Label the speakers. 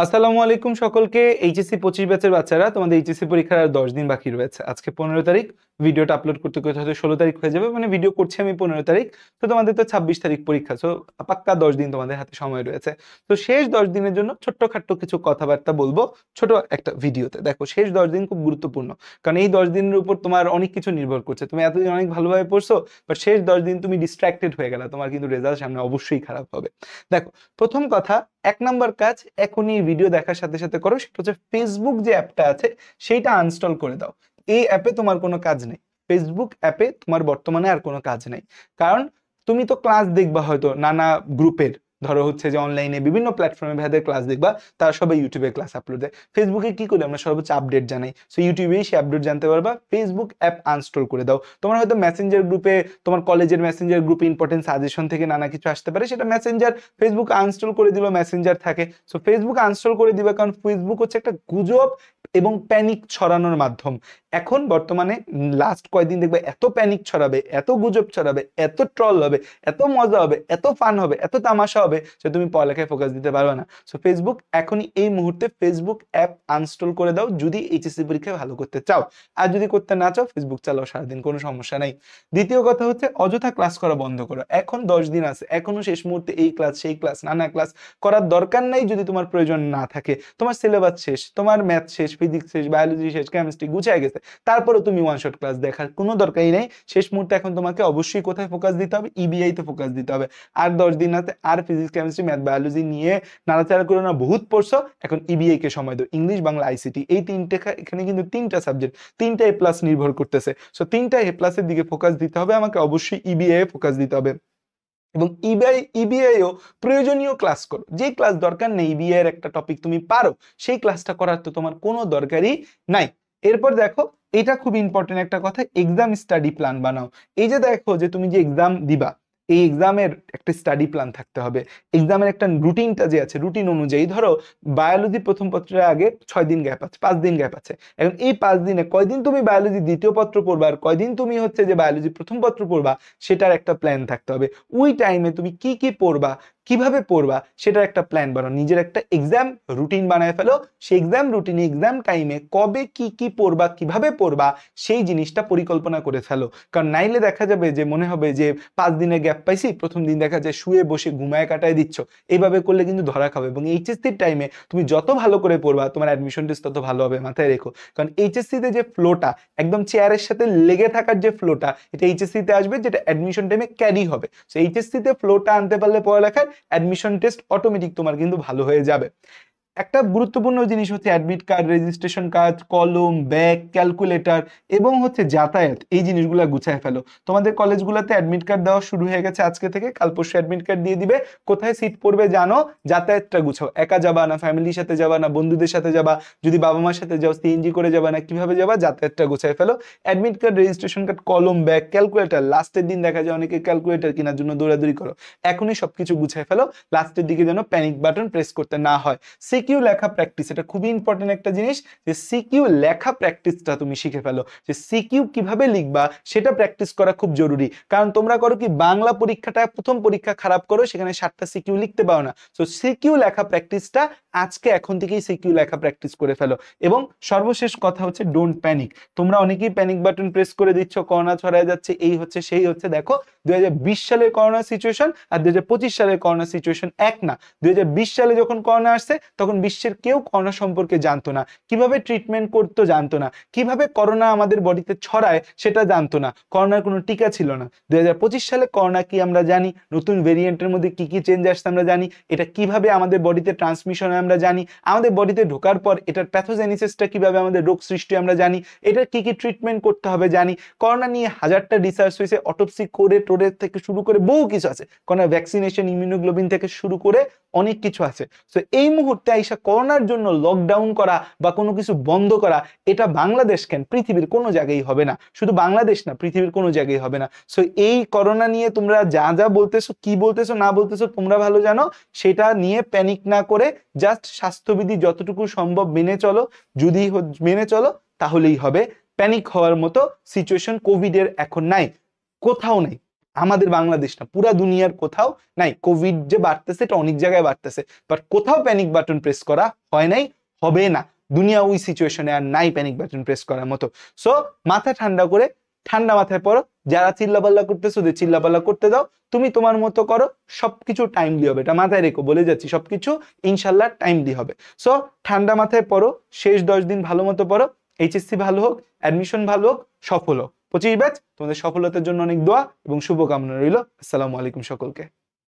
Speaker 1: আসসালামু আলাইকুম সকলকে। এইচএসসি 25 ব্যাচের বাচ্চারা, তোমাদের এইচএসসি পরীক্ষার আর 10 দিন বাকি রয়েছে। আজকে 15 তারিখ, ভিডিওটা আপলোড করতে করতে হয়তো 16 তারিখ হয়ে যাবে, মানে ভিডিও করছি আমি 15 তারিখ। তো তোমাদের তো 26 তারিখ পরীক্ষা, সো পাক্কা 10 দিন তোমাদের হাতে সময় রয়েছে। তো শেষ 10 দিনের জন্য ছোট্টখাট্ট কিছু কথাবার্তা বলবো ছোট একটা ভিডিওতে। দেখো, শেষ 10 দিন খুব গুরুত্বপূর্ণ, কারণ এই 10 দিনের উপর তোমার অনেক কিছু নির্ভর করছে। তুমি এতদিন অনেক ভালোভাবে পড়ছো, বাট শেষ 10 দিন তুমি ডিস্ট্রাক্টেড হয়ে গেলে, তোমার কিন্তু রেজাল্ট সামনে অবশ্যই খারাপ হবে। দেখো, প্রথম কথা, 1 নম্বর কাজ এখনই ভিডিও দেখার সাথে সাথে করো, সেটা হচ্ছে ফেসবুক যে অ্যাপটা আছে সেইটা আনস্টল করে দাও। এই অ্যাপে তোমার কোনো কাজ নেই, ফেসবুক অ্যাপে তোমার বর্তমানে আর কোনো কাজ নেই। কারণ তুমি তো ক্লাস দেখবা হয়তো নানা গ্রুপের, ধরো হচ্ছে যে অনলাইনে বিভিন্ন প্ল্যাটফর্মে ভাইদের ক্লাস দেখবা, তারা সবাই ইউটিউবে ক্লাস আপলোড দেয়। ফেসবুকে কি করি আমরা, সর্বোচ্চ আপডেট জানাই, সো ইউটিউবেই সে আপডেট জানতে পারবা। ফেসবুক অ্যাপ আনস্টল করে দাও। তোমার হয়তো মেসেঞ্জার গ্রুপে, তোমার কলেজের মেসেঞ্জার গ্রুপে ইম্পর্টেন্ট সাজেশন থেকে নানা কিছু আসতে পারে, সেটা মেসেঞ্জার ফেসবুক আনস্টল করে দিল, মেসেঞ্জার থাকে, সো ফেসবুক আনস্টল করে দিবে। কারণ ফেসবুক হচ্ছে একটা গুজব এবং প্যানিক ছড়ানোর মাধ্যম। এখন বর্তমানে লাস্ট কয়েকদিন দেখবে এত প্যানিক ছড়াবে, এত গুজব ছড়াবে, এত ট্রল হবে, এত মজা হবে, এত ফান হবে, এত তামাশা হবে যে তুমি পড়ালেখায় ফোকাস দিতে পারবে না। সো ফেসবুক এখনই এই মুহূর্তে ফেসবুক অ্যাপ আনস্টল করে দাও যদি এইচএসসি পরীক্ষায় ভালো করতে চাও। আর যদি করতে না চাও, ফেসবুক চালাও সারাদিন, কোনো সমস্যা নাই। দ্বিতীয় কথা হচ্ছে অযথা ক্লাস করা বন্ধ করো। এখন 10 দিন আছে, এখনো শেষ মুহূর্তে এই ক্লাস সেই ক্লাস নানা ক্লাস করার দরকার নাই যদি তোমার প্রয়োজন না থাকে। তোমার সিলেবাস শেষ, তোমার ম্যাথ শেষ, ফিজিক্স শেষ, বায়োলজি শেষ, কেমিস্ট্রি গুছিয়ে গেছে, তারপরেও তুমি ওয়ান শট ক্লাস দেখার কোনো দরকারই নেই। শেষ মুহূর্তে এখন তোমাকে অবশ্যই কোথায় ফোকাস দিতে হবে, ইবিআই তে ফোকাস দিতে হবে। আর 10 দিন আছে, আর ফিজিক্স কেমিস্ট্রি ম্যাথ বায়োলজি নিয়ে নাড়াচাড়া করে না, বহুত পড়ছো, এখন ইবিআই কে সময় দাও। ইংলিশ বাংলা আইসিটি এই তিনটে, এখানে কিন্তু 3টা সাবজেক্ট, 3টা এ প্লাস নির্ভর করতেছে। সো 3টা এ প্লাসের দিকে ফোকাস দিতে হবে, আমাকে অবশ্যই ইবিআই এ ফোকাস দিতে হবে। এবং ইবিআইও প্রয়োজনীয় ক্লাস করো, যে ক্লাস দরকার নেই, ইবিআই এর একটা টপিক তুমি পারো, সেই ক্লাসটা করার তো তোমার কোনো দরকারই নাই। এরপর দেখো, এটা খুব ইম্পর্টেন্ট একটা কথা, এক্সাম স্টাডি প্ল্যান বানাও। এই যে দেখো যে তুমি যে এক্সাম দিবা, এই এক্সামের একটা স্টাডি প্ল্যান থাকতে হবে। এক্সামের একটা রুটিনটা যে আছে, রুটিন অনুযায়ী ধরো বায়োলজি প্রথম পত্রের আগে 6 দিন গ্যাপ আছে, 5 দিন গ্যাপ আছে। এখন এই 5 দিনে কয়দিন তুমি বায়োলজি দ্বিতীয় পত্র পড়বা আর কয়দিন তুমি হচ্ছে যে বায়োলজি প্রথম পত্র পড়বা, সেটার একটা প্ল্যান থাকতে হবে। ওই টাইমে তুমি কি কি পড়বা, কিভাবে পড়বা, সেটার একটা প্ল্যান বানাও। নিজের একটা এক্সাম রুটিন বানায় ফেলো। সেই এক্সাম রুটিনে এক্সাম টাইমে কবে কি কি পড়বা, কিভাবে পড়বা, সেই জিনিসটা পরিকল্পনা করে ফেলো। কারণ নাইলে দেখা যাবে যে মনে হবে যে 5 দিনের গ্যাপ পাইছি, প্রথম দিন দেখা যায় শুয়ে বসে ঘুমায় কাটায় দিচ্ছ। এইভাবে করলে কিন্তু ধরা খাবে। এবং এইচএসসির টাইমে তুমি যত ভালো করে পড়বা, তোমার অ্যাডমিশন টেস্ট তত ভালো হবে, মাথায় রেখো। কারণ এইচএসসিতে যে ফ্লোটা, একদম চেয়ারের সাথে লেগে থাকার যে ফ্লোটা, এটা এইচএসসিতে আসবে, যেটা অ্যাডমিশন টাইমে ক্যারি হবে। সো এইচএসসিতে ফ্লোটা আনতে পারলে পড়ালেখার অ্যাডমিশন টেস্ট অটোমেটিক তোমার কিন্তু ভালো হয়ে যাবে। একটা গুরুত্বপূর্ণ জিনিস হচ্ছে অ্যাডমিট কার্ড, রেজিস্ট্রেশন কার্ড, কলম, ব্যাগ, ক্যালকুলেটর এবং হচ্ছে যাতায়াত, এই জিনিসগুলো গুছায় ফেলো। তোমাদের কলেজগুলোতে অ্যাডমিট কার্ড দেওয়া শুরু হয়ে গেছে আজকে থেকে, কাল পরশু অ্যাডমিট কার্ড দিয়ে দিবে। কোথায় সিট পড়বে জানো, যাতায়াতটা গুছাও। একা যাবা না, ফ্যামিলির সাথে যাবা না, বন্ধুদের সাথে যাবা, যদি বাবা মার সাথে যাও সিএনজি করে যাবা না, কিভাবে যাবা, যাতায়াতটা গুছায় ফেলো। অ্যাডমিট কার্ড, রেজিস্ট্রেশন কার্ড, কলম, ব্যাগ, ক্যালকুলেটর, লাস্টের দিন দেখা যায় অনেকে ক্যালকুলেটর কেনার জন্য দৌড়াদৌড়ি করো, এখনই সবকিছু গুছায় ফেলো, লাস্টের দিকে যেন প্যানিক বাটন প্রেস করতে না হয়। সিকিউ লেখা প্র্যাকটিস, এটা খুবই ইম্পর্টেন্ট একটা জিনিস, যে সিকিউ লেখা প্র্যাকটিসটা তুমি শিখে ফেলো। যে সিকিউ কিভাবে লিখবা সেটা প্র্যাকটিস করা খুব জরুরি। কারণ তোমরা করো কি, বাংলা পরীক্ষাটা প্রথম পরীক্ষা খারাপ করো, সেখানে 7টা সিকিউ লিখতে পারো না। সো সিকিউ লেখা প্র্যাকটিসটা আজকে এখন থেকেই সিকিউ লেখা প্র্যাকটিস করে ফেলো। এবং সর্বশেষ কথা হচ্ছে ডোন্ট প্যানিক। তোমরা অনেকেই প্যানিক বাটন প্রেস করে দিচ্ছ, করোনা ছড়ায় যাচ্ছে, এই হচ্ছে সেই হচ্ছে। দেখো, 2020 সালের করোনা সিচুয়েশন আর 2025 সালের করোনা সিচুয়েশন এক না। 2020 সালে যখন করোনা আসছে, তখন বিশ্বের কেউ করোনা সম্পর্কে জানতো না, কিভাবে ট্রিটমেন্ট করতো জানতো না, কিভাবে করোনা আমাদের বডিতে ছড়ায় সেটা জানতো না, করোনার কোনো টিকা ছিল না। 2025 সালে করোনা কি আমরা জানি, নতুন ভেরিয়েন্টের মধ্যে কি কি চেঞ্জ আসছে আমরা জানি, এটা কিভাবে আমাদের বডিতে ট্রান্সমিশন হয় আমরা জানি, আমাদের বডিতে ঢোকার পর এটার প্যাথোজেনিসিসটা কিভাবে আমাদের রোগ সৃষ্টি আমরা জানি, এটার কি কি ট্রিটমেন্ট করতে হবে জানি। করোনা নিয়ে হাজারটা রিসার্চ হয়েছে, অটোপসি করে টোরে থেকে শুরু করে বহু কিছু আছে, করোনা ভ্যাকসিনেশন, ইমিউনোগ্লোবিন থেকে শুরু করে অনেক কিছু আছে। সো এই মুহূর্তে আইসা করোনার জন্য লকডাউন করা বা কোনো কিছু বন্ধ করা, এটা বাংলাদেশ কেন, পৃথিবীর কোনো জায়গায় হবে না। শুধু বাংলাদেশ না, পৃথিবীর কোনো জায়গায় হবে না। সো এই করোনা নিয়ে তোমরা যা যা বলতেছো, কি বলতেছো না বলতেছো তোমরা ভালো জানো, সেটা নিয়ে প্যানিক না করে জাস্ট স্বাস্থ্যবিধি যতটুকু সম্ভব মেনে চলো। যদি মেনে চলো তাহলেই হবে। প্যানিক হওয়ার মতো সিচুয়েশন কোভিডের এখন নাই, কোথাও নাই। আমাদের বাংলাদেশ না, পুরা দুনিয়ার কোথাও নাই। কোভিড যে বাড়তেছে এটা অনেক জায়গায় বাড়তেছে, বাট কোথাও প্যানিক বাটন প্রেস করা হয় নাই, হবে না। দুনিয়া ওই সিচুয়েশনে আর নাই প্যানিক বাটন প্রেস করার মতো। সো মাথা ঠান্ডা করে ঠান্ডা মাথায় পড়ো, যারা চিল্লাপাল্লা করতেছো ওদের চিল্লাপাল্লা করতে দাও, তুমি তোমার মতো করো, সবকিছু টাইমলি হবে, এটা মাথায় রেখো, বলে যাচ্ছি সবকিছু ইনশাল্লাহ টাইমলি হবে। সো ঠান্ডা মাথায় পড়ো, শেষ 10 দিন ভালো মতো পড়ো, এইচএসসি ভালো হোক, অ্যাডমিশন ভালো হোক, সফল হোক। 25 ব্যাচ তোমাদের সফলতার জন্য অনেক দোয়া এবং শুভকামনা রইল। আসসালামু আলাইকুম সকলকে।